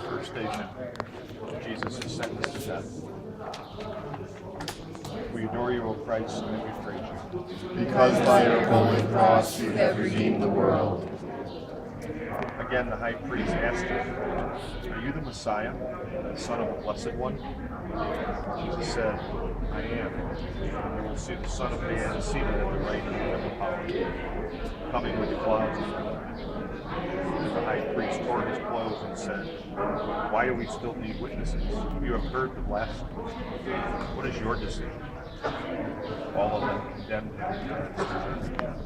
First station, Jesus is sentenced to death. We adore you, O Christ, and we praise you. Because by your holy cross you have redeemed the world. Again, the high priest asked him, "Are you the Messiah, the Son of the Blessed One?" Jesus said, "I am. And you will see the Son of Man seated at the right hand of the power, coming with the clouds of heaven." And the high priest tore his clothes and said, "Why do we still need witnesses? You have heard the blasphemy. What is your decision?" All of them condemned him to death.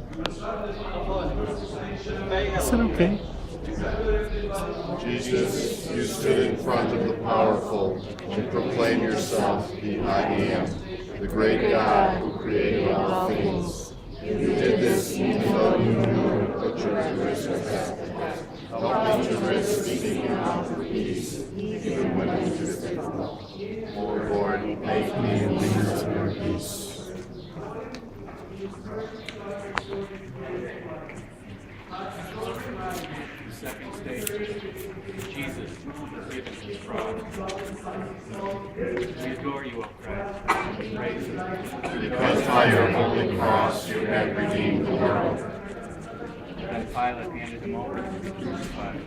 Is it okay? Jesus, you stood in front of the powerful and proclaimed yourself the I Am, the great God who created all things. You did this even though you knew that your risk was death. Help me to risk speaking out for peace, even when it is difficult. Lord, make me a means of your peace. Second stage, Jesus is given his cross. We adore you, O Christ, and we praise you. Because by your holy cross you have redeemed the world. Then Pilate handed him over to be crucified.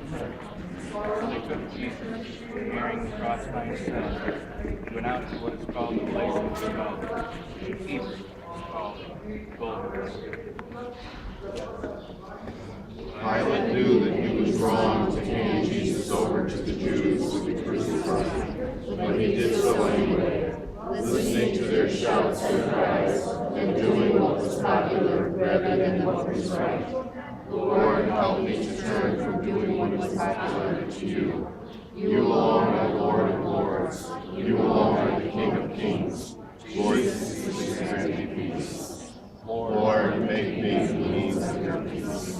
They took Jesus, and bearing the cross by himself, he went out to what is called the place of the skull. In Hebrew, it's called Golgotha. Pilate knew that he was wrong to hand Jesus over to the Jews to be crucified, but he did so anyway, listening to their shouts and cries, and doing what was popular rather than what was right. Lord, help me to turn from doing what is popular to you. You alone are Lord of lords. You alone are the King of kings. Yours is the eternal peace. Lord, make me the means of your peace.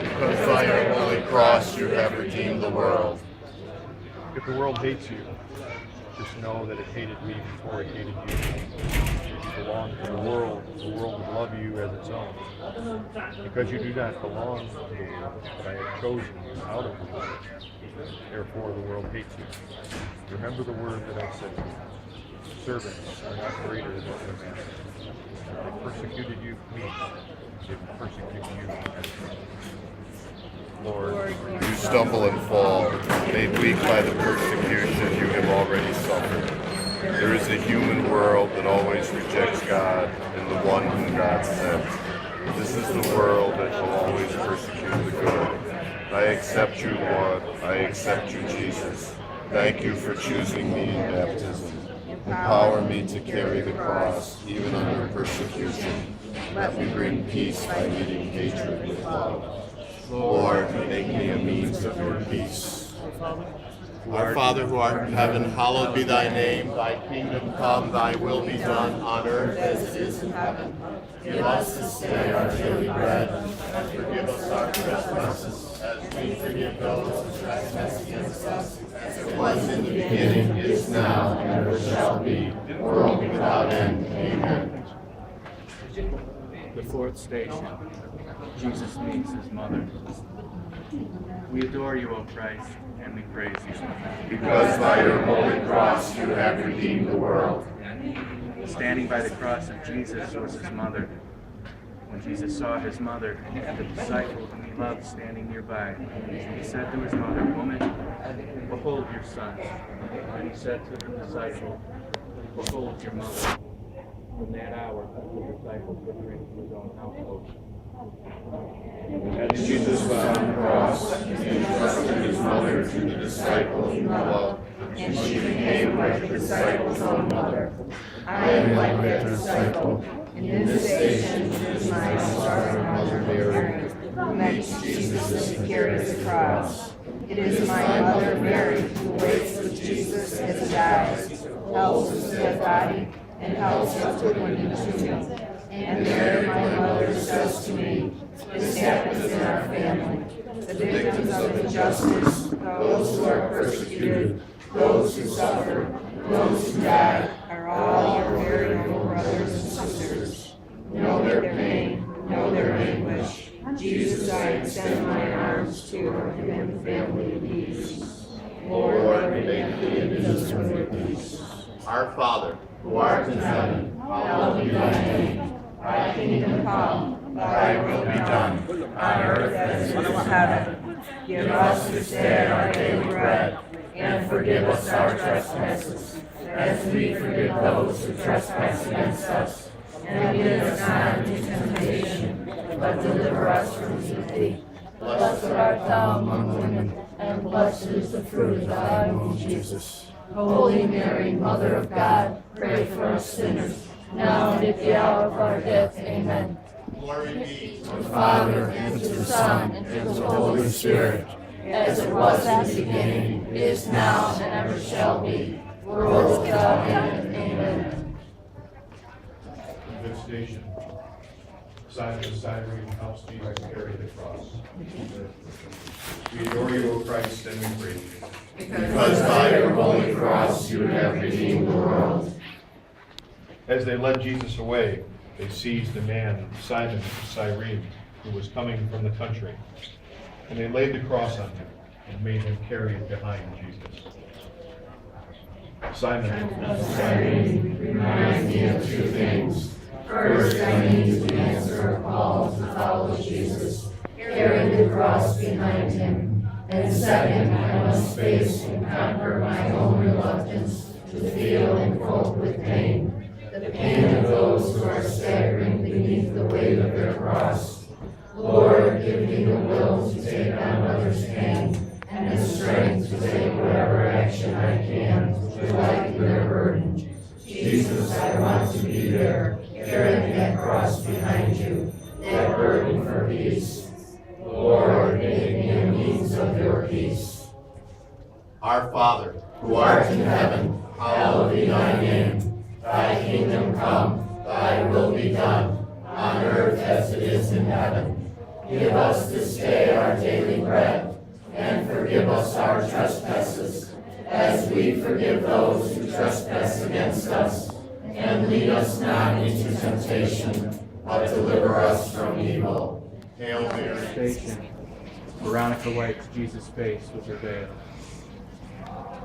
Because by your holy cross you have redeemed the world. If the world hates you, just know that it hated me before it hated you. If you belong to the world will love you as its own. Because you do not belong to the world, but I have chosen you out of the world. Therefore the world hates you. Remember the word that I said to you. Servants are not greater than their master. They persecuted you, me. They will persecute you as well. Lord, You stumble and fall, made weak by the persecution you have already suffered. There is a human world that always rejects God and the one whom God sent. This is the world that will always persecute the good. I accept you, Lord. I accept you, Jesus. Thank you for choosing me in baptism. Empower me to carry the cross, even under persecution. Let me bring peace by meeting hatred with love. Lord, make me a means of your peace. Our Father who art in heaven, hallowed be thy name. Thy kingdom come, thy will be done on earth as it is in heaven. Give us this day our daily bread, and forgive us our trespasses, as we forgive those who trespass against us. As it was in the beginning, is now, and ever shall be, world without end. Amen. The fourth station, Jesus meets his mother. We adore you, O Christ, and we praise you. Because by your holy cross you have redeemed the world. Standing by the cross of Jesus was his mother. When Jesus saw his mother and the disciple whom he loved standing nearby, he said to his mother, "Woman, behold your son." And he said to the disciple, "Behold your mother." From that hour, the disciple took her into his own household. As Jesus was on the cross, he entrusted his mother to the disciple he loved, and she became like the disciple's own mother. I am like that disciple. In this station is my sorrowing mother Mary, who makes Jesus as he carries the cross. It is my mother Mary who waits with Jesus as he dies, helps his dead body, and helps him to put in the tomb. And there my mother says to me, "This happens in our family. The victims of injustice, those who are persecuted, those who suffer, those who die, are all your very own brothers and sisters. Know their pain, know their anguish. Jesus, I extend my arms to your human family of peace. Lord, make me in peace with your peace. Our Father, Who art in heaven, hallowed be thy name. Thy kingdom come, thy will be done, on earth as it is in heaven. Give us this day our daily bread, and forgive us our trespasses, as we forgive those who trespass against us. And lead us not into temptation, but deliver us from evil. Blessed art thou among women, and blessed is the fruit of thy womb, Jesus. Holy Mary, Mother of God, pray for us sinners, now and at the hour of our death. Amen. glory be To the Father, and to the Son, and to the Holy Spirit, as it was in the beginning, is now, and ever shall be, world without end. Amen. Good station. Simon the Cyrene helps Jesus carry the cross. We adore you, O Christ, and we praise you. Because by your holy cross you have redeemed the world. As they led Jesus away, they seized a man, Simon the Cyrene, who was coming from the country, and they laid the cross on him and made him carry it behind Jesus. Simon The Cyrene reminds me of two things. First, I need to answer a call to follow Jesus, carrying the cross behind him. And second, I must face and conquer my own reluctance to feel and cope with pain, the pain of those who are staggering beneath the weight of their cross. Lord, give me the will to take on others' pain and the strength to take whatever action I can to lighten their burden. Jesus, I want to be there, carrying that cross behind you, that burden for peace. Lord, make me a means of your peace. Our Father, Who art in heaven, hallowed be thy name. Thy kingdom come, thy will be done, on earth as it is in heaven. Give us this day our daily bread, and forgive us our trespasses, as we forgive those who trespass against us. And lead us not into temptation, but deliver us from evil. Hail Mary. Station. Veronica wipes Jesus' face with her veil.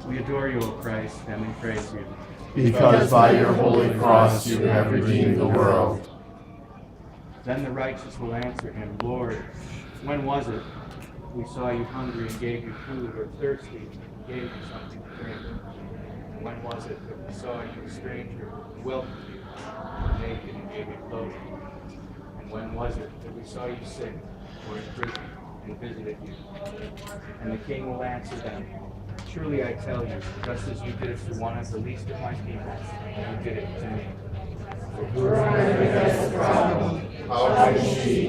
We adore you, O Christ, and we praise you. Because by your holy cross you have redeemed the world. Then the righteous will answer him, Lord, when was it we saw you hungry and gave you food, or thirsty and gave you something to drink? And when was it that we saw you a stranger and welcomed you, or naked and gave you clothing? And when was it that we saw you sick or in prison and visited you? And the king will answer them, truly I tell you, just as you did it to one of the least of my people, you did it to me. Veronica has a problem. How can she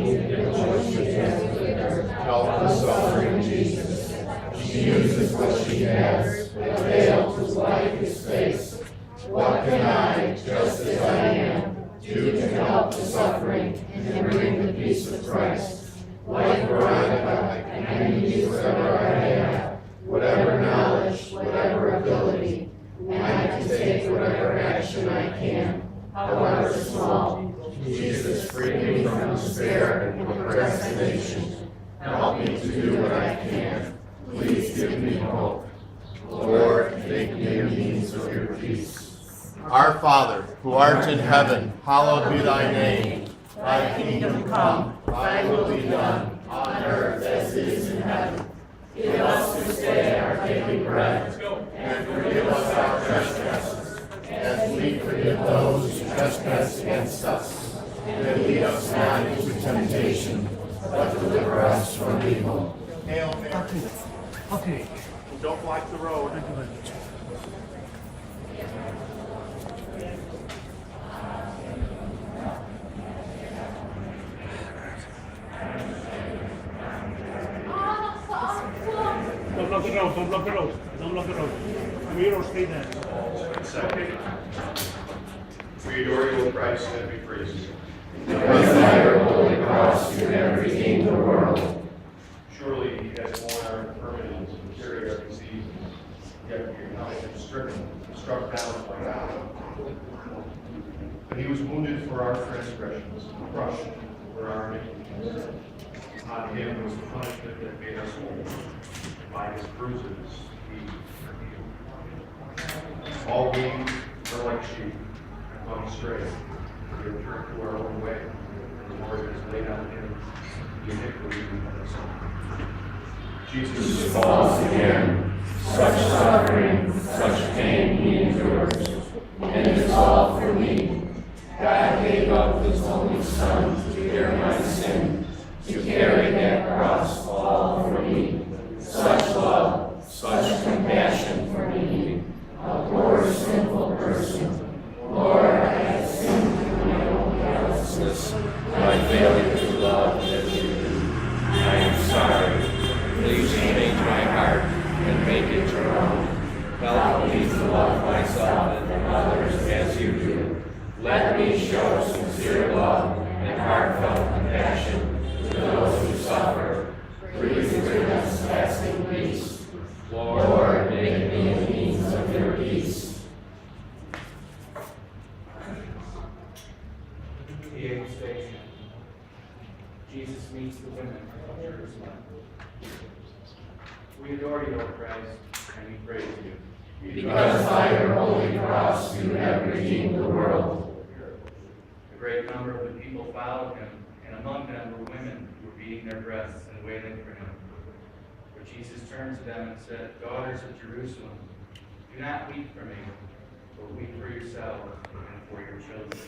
help the suffering Jesus? She uses what she has, a veil to wipe his face. What can I, just as I am, do to help the suffering and bring the peace of Christ? Like Veronica, I can use whatever I have, whatever knowledge, whatever ability, and I can take whatever action I can, however small. Jesus, free me from despair and procrastination. Help me to do what I can. Please give me hope. Lord, make me a means of your peace. Our Father, who art in heaven, hallowed be thy name. Thy kingdom come, thy will be done, on earth as it is in heaven. Give us this day our daily bread, and forgive us our trespasses, as we forgive those who trespass against us. And lead us not into temptation, but deliver us from evil. Hail Mary. Okay. Don't block the road. Don't block the road, don't block the road, don't block the road. We don't stay there. We adore you, O Christ, and we praise you. Because by your holy cross you have redeemed the world. Surely he has borne our infirmities and carried our diseases. yet he acknowledged him stricken, struck down by God. But he was wounded for our transgressions, crushed for our iniquities. On him was the punishment that made us whole. By his bruises we are healed. All we are like sheep have gone astray. We have turned to our own way. The Lord has laid on him the iniquity of us all. Jesus falls again. Such suffering, such pain he endures, and it is all for me. God gave up his only Son to bear my sin, to carry that cross all for me. Such love, such compassion for me, a poor sinful person. Lord, I have sinned through my own callousness, my failure to love as you do. I am sorry. Please change my heart and make it your own. Help me to love myself and others as you do. Let me show sincere love and heartfelt compassion to those who suffer. Please bring us lasting peace. Lord, make me a means of your peace. The eighth station. Jesus meets the women of Jerusalem. We adore you, O Christ, and we praise you. Because by your holy cross you have redeemed the world. A great number of the people followed him, and among them were women who were beating their breasts and wailing for him. But Jesus turned to them and said, Daughters of Jerusalem, do not weep for me, but weep for yourselves and for your children.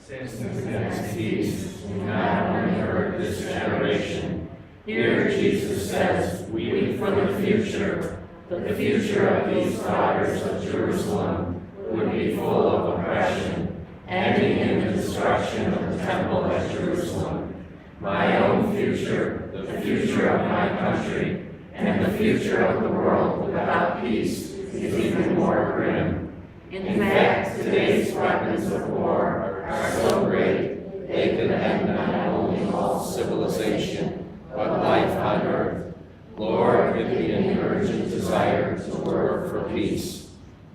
Since Against peace, do not only hurt this generation. Here Jesus says, weep for the future. The future of these daughters of Jerusalem would be full of oppression, ending in the destruction of the temple at Jerusalem. My own future, the future of my country, and the future of the world without peace is even more grim. In fact, today's weapons of war are so great, they could end not only all civilization, but life on earth. Lord, give me an urgent desire to work for peace.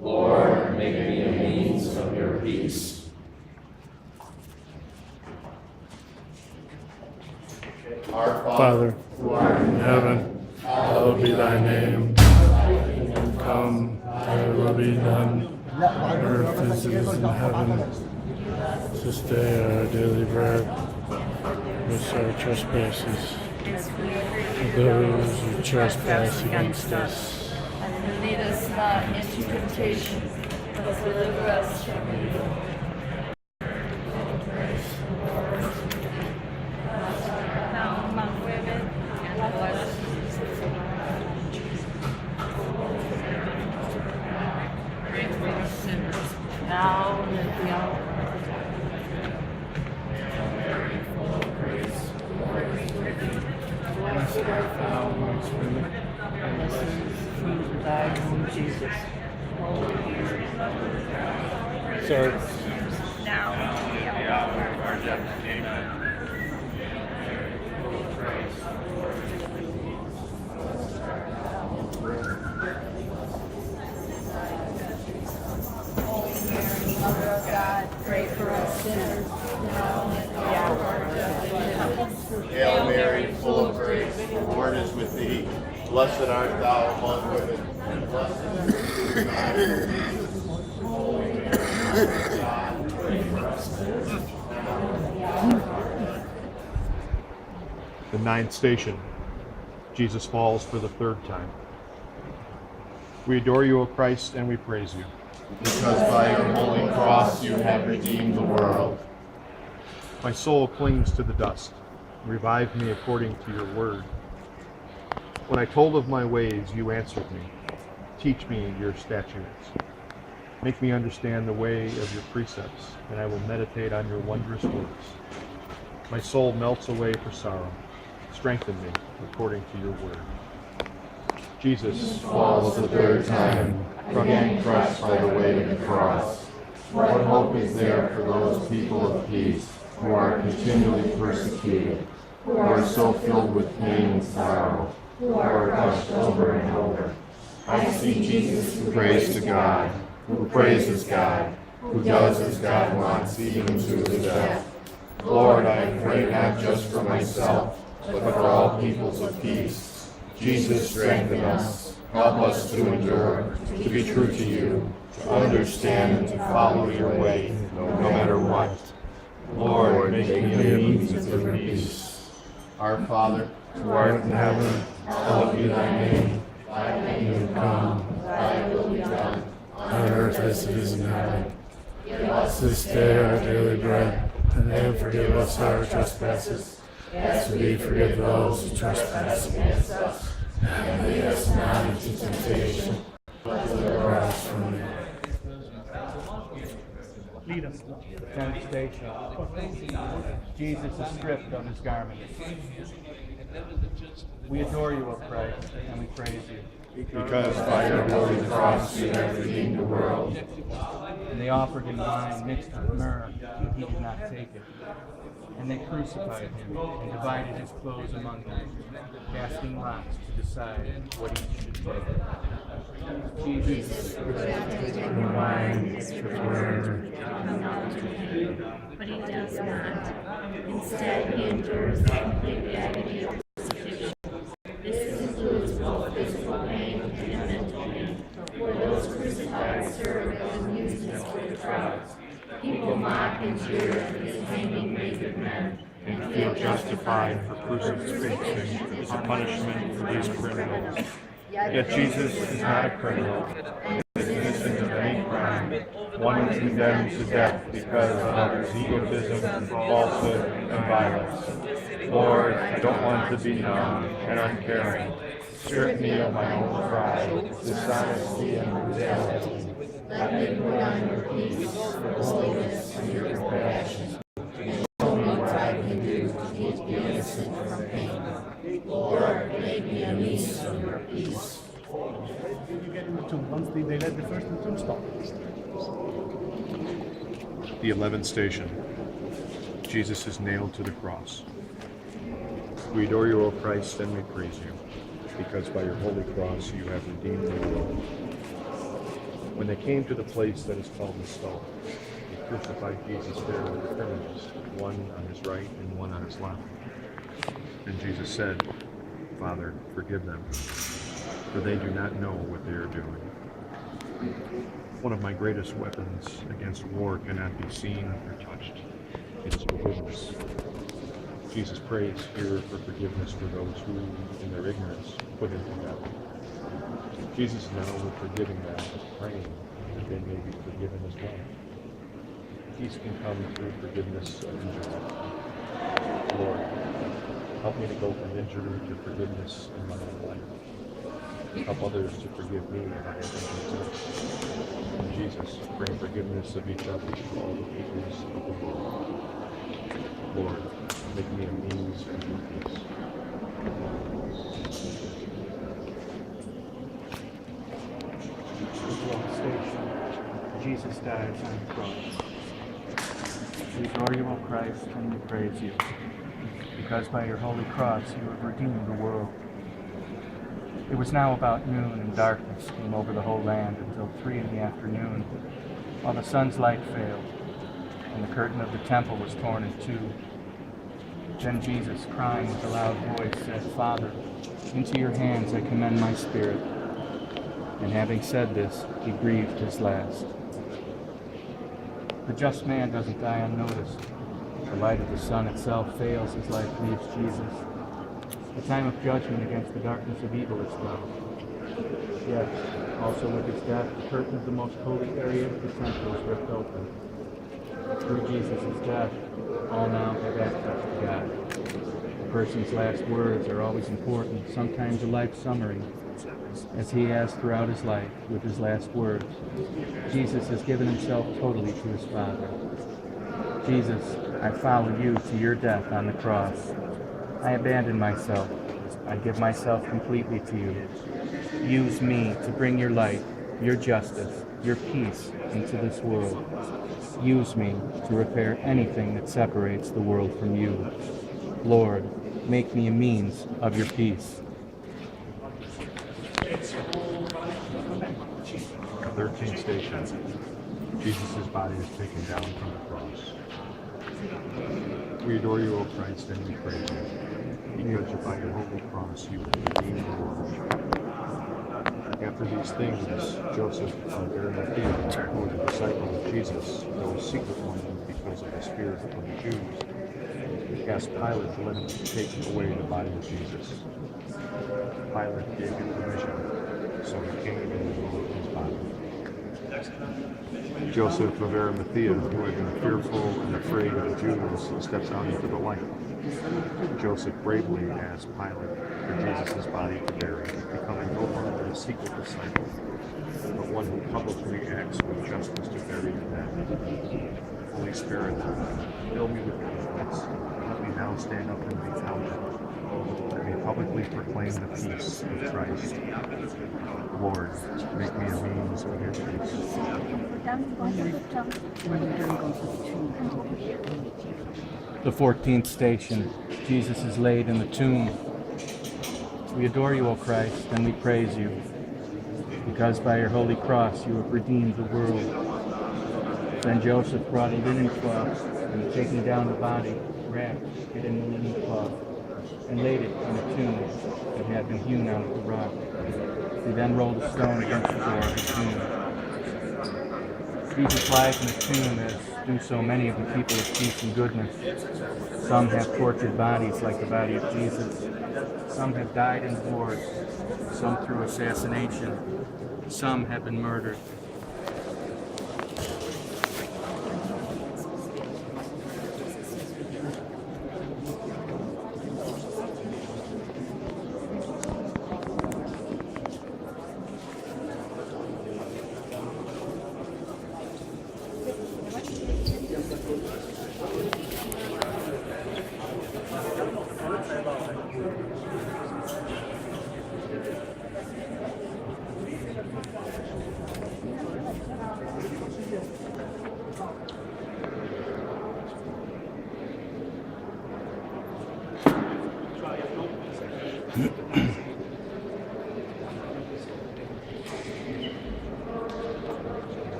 Lord, make me a means of your peace. Our Father, who art in heaven, hallowed be thy name. Thy kingdom come, thy will be done, on earth as it is in heaven. This day our daily bread, which our trespasses, and those who trespass against us. And lead us not into temptation, but deliver us from evil. Now among women, and blessed is the fruit of Jesus. Pray for us sinners, now and at the hour of our death. Blessed art thou amongst women, And blessed is the fruit of thy womb, Jesus. sorry. Now and at the hour of our death. Amen. Mother of God, pray for us sinners, now and at the hour of our death. Amen. Hail Mary, full of grace, the Lord is with thee. Blessed art thou among women, and blessed is the fruit of thy womb. Holy Mary, God, pray for us sinners, now and at the hour of our death. The ninth station. Jesus falls for the third time. We adore you, O Christ, and we praise you. Because by your holy cross you have redeemed the world. My soul clings to the dust. Revive me according to your word. When I told of my ways, you answered me. Teach me your statutes. Make me understand the way of your precepts, and I will meditate on your wondrous works. My soul melts away for sorrow. Strengthen me according to your word. Jesus Falls the third time, again crushed by the weight of the cross. What hope is there for those people of peace who are continually persecuted, who are so filled with pain and sorrow, who are crushed over and over? I see Jesus who Praise to God, who praises God, who does as God wants, even to the death. Lord, I pray not just for myself, but for all peoples of peace. Jesus, strengthen us. Help us to endure, to be true to you, to understand and to follow your way, no matter what. Lord, make me a means of your peace. Our Father, who art in heaven, hallowed be thy name. Thy kingdom come, thy will be done, on earth as it is in heaven. Give us this day our daily bread, and forgive us our trespasses, as we forgive those who trespass against us. And lead us not into temptation, but deliver us from evil. Lead us. The 10th station. Jesus is stripped of his garments. We adore you, O Christ, and we praise you. because by your holy cross you have redeemed the world. And they offered him wine mixed with myrrh, but he did not take it. And they crucified him and divided his clothes among them, casting lots to decide what each should take. Jesus The wine is prepared. But he does not. Instead, he endures the complete agony of crucifixion. This includes both physical pain and mental pain. For those crucified serve as amusements for the crowds. People mock and jeer at these hanging naked men and feel justified for crucifixion as a punishment for these criminals. Yet Jesus is not a criminal, and is innocent of any crime. One is condemned to death because of his egotism, falsehood, and violence. Lord, I don't want to be numb and uncaring. Strip me of my own pride, dishonesty, and brutality. Let me put on your peace, your holiness, and your compassion. And show me what I can do to keep the innocent from pain. Lord, make me a means of your peace. You get in the tomb. Once they let the first tomb stop. The 11th station. Jesus is nailed to the cross. We adore you, O Christ, and we praise you, because by your holy cross you have redeemed the world. When they came to the place that is called the skull, they crucified Jesus there with the criminals, one on his right and one on his left. And Jesus said, Father, forgive them, for they do not know what they are doing. One of my greatest weapons against war cannot be seen or touched. It is forgiveness. Jesus prays here for forgiveness for those who, in their ignorance, put him to death. Jesus is not only forgiving them, but praying that they may be forgiven as well. Peace can come through forgiveness of injury. Lord, help me to go from injury to forgiveness in my own life. Help others to forgive me if I have injured too. And Jesus, bring forgiveness of each other to all the peoples of the world. Lord, make me a means of your peace. The 12th station. Jesus dies on the cross. We adore you, O Christ, and we praise you, because by your holy cross you have redeemed the world. It was now about noon, and darkness came over the whole land until 3 p.m, while the sun's light failed, and the curtain of the temple was torn in two. Then Jesus, crying with a loud voice, said, Father, into your hands I commend my spirit. And having said this, he breathed his last. The just man doesn't die unnoticed. The light of the sun itself fails as life leaves Jesus. The time of judgment against the darkness of evil is come. Yes, also with his death, the curtain of the most holy area of the temple is ripped open. Through Jesus' death, all now have access to God. A person's last words are always important, sometimes a life summary, as he has throughout his life with his last words. Jesus has given himself totally to his Father. Jesus, I follow you to your death on the cross. I abandon myself. I give myself completely to you. Use me to bring your light, your justice, your peace into this world. Use me to repair anything that separates the world from you. Lord, make me a means of your peace. 14th station. Jesus' body is taken down from the cross. We adore you, O Christ, and we praise you, because by your holy cross you have redeemed the world. After these things, Joseph of Arimathea, who was a disciple of Jesus, though a secret one because of the spirit of the Jews, asked Pilate to let him take away the body of Jesus. Pilate gave him permission, so he came and removed his body. Joseph of Arimathea, who had been fearful and afraid of the Jews, steps out into the light. Joseph bravely asked Pilate for Jesus' body to bury, becoming no longer a secret disciple, but one who publicly acts with justice to bury the dead. Holy Spirit, fill me with confidence. Let me now stand up and be counted. Let me publicly proclaim the peace of Christ. Lord, make me a means of your peace. The 14th station. Jesus is laid in the tomb. We adore you, O Christ, and we praise you, because by your holy cross you have redeemed the world. Then Joseph brought a linen cloth, and taking down the body, wrapped it in the linen cloth, and laid it in a tomb that had been hewn out of the rock. He then rolled a stone against the door of the tomb. Jesus lies in the tomb, as do so many of the people of peace and goodness. Some have tortured bodies like the body of Jesus. Some have died in wars, some through assassination. Some have been murdered.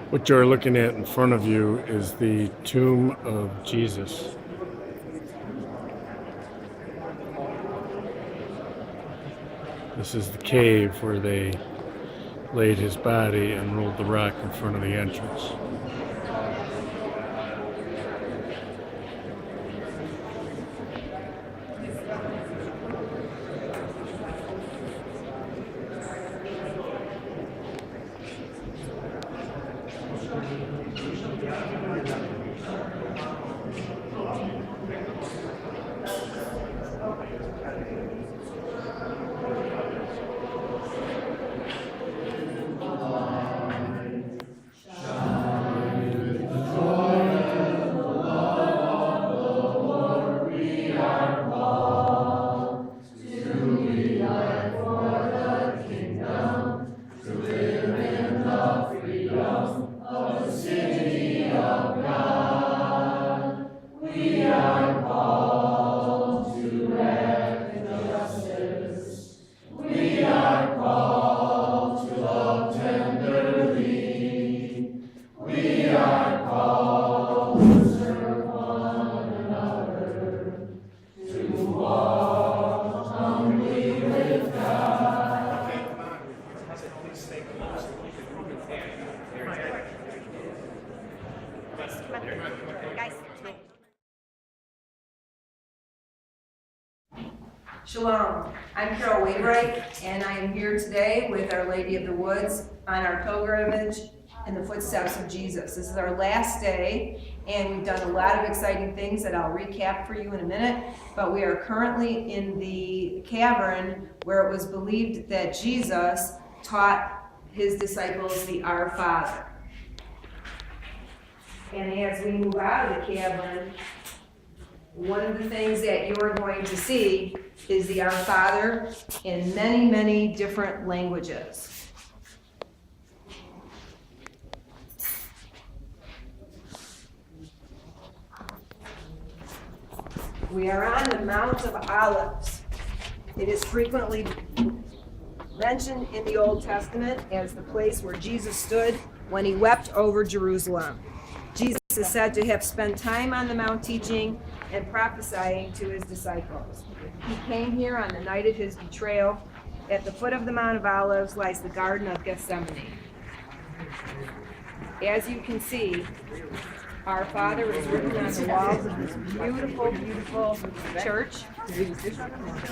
What you're looking at in front of you is the tomb of Jesus. This is the cave where they laid his body and rolled the rock in front of the entrance. Shalom, I'm Carol Wainwright, and I am here today with Our Lady of the Woods on our pilgrimage in the footsteps of Jesus. This is our last day, and we've done a lot of exciting things that I'll recap for you in a minute, but we are currently in the cavern where it was believed that Jesus taught his disciples the Our Father. And as we move out of the cavern, one of the things that you're going to see is the Our Father in many, many different languages. We are on the Mount of Olives. It is frequently mentioned in the Old Testament as the place where Jesus stood when he wept over Jerusalem. Jesus is said to have spent time on the Mount teaching and prophesying to his disciples. He came here on the night of his betrayal. At the foot of the Mount of Olives lies the Garden of Gethsemane. As you can see, Our Father is written on the walls of this beautiful, beautiful church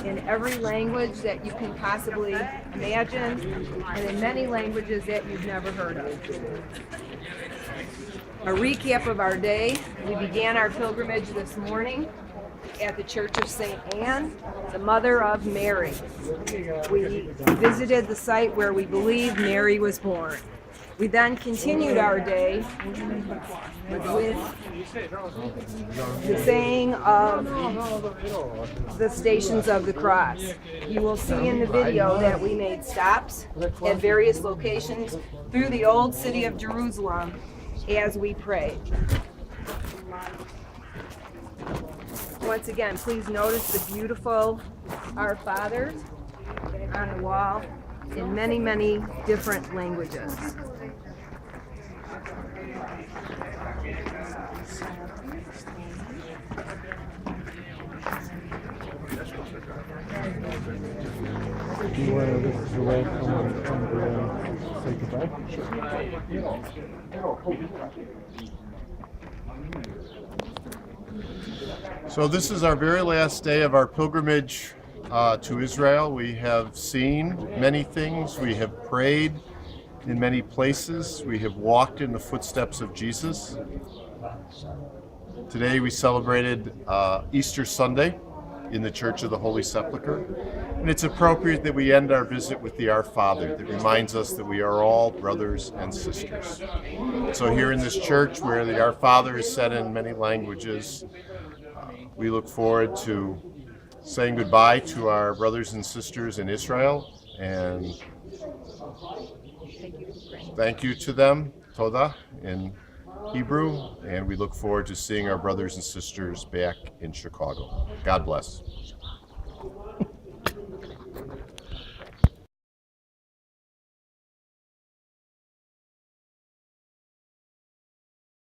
in every language that you can possibly imagine and in many languages that you've never heard of. A recap of our day: we began our pilgrimage this morning at the Church of St. Anne, the Mother of Mary. We visited the site where we believe Mary was born. We then continued our day with the saying of the Stations of the Cross. You will see in the video that we made stops at various locations through the old city of Jerusalem as we prayed. Once again, please notice the beautiful Our Fathers on the wall in many, many different languages. Do you want to, this is the way come to say goodbye? So this is our very last day of our pilgrimage to Israel. We have seen many things. We have prayed in many places. We have walked in the footsteps of Jesus. Today we celebrated Easter Sunday in the Church of the Holy Sepulchre. And it's appropriate that we end our visit with the Our Father that reminds us that we are all brothers and sisters. So here in this church where the Our Father is said in many languages, we look forward to saying goodbye to our brothers and sisters in Israel, and thank you to them, Toda, in Hebrew, and we look forward to seeing our brothers and sisters back in Chicago. God bless.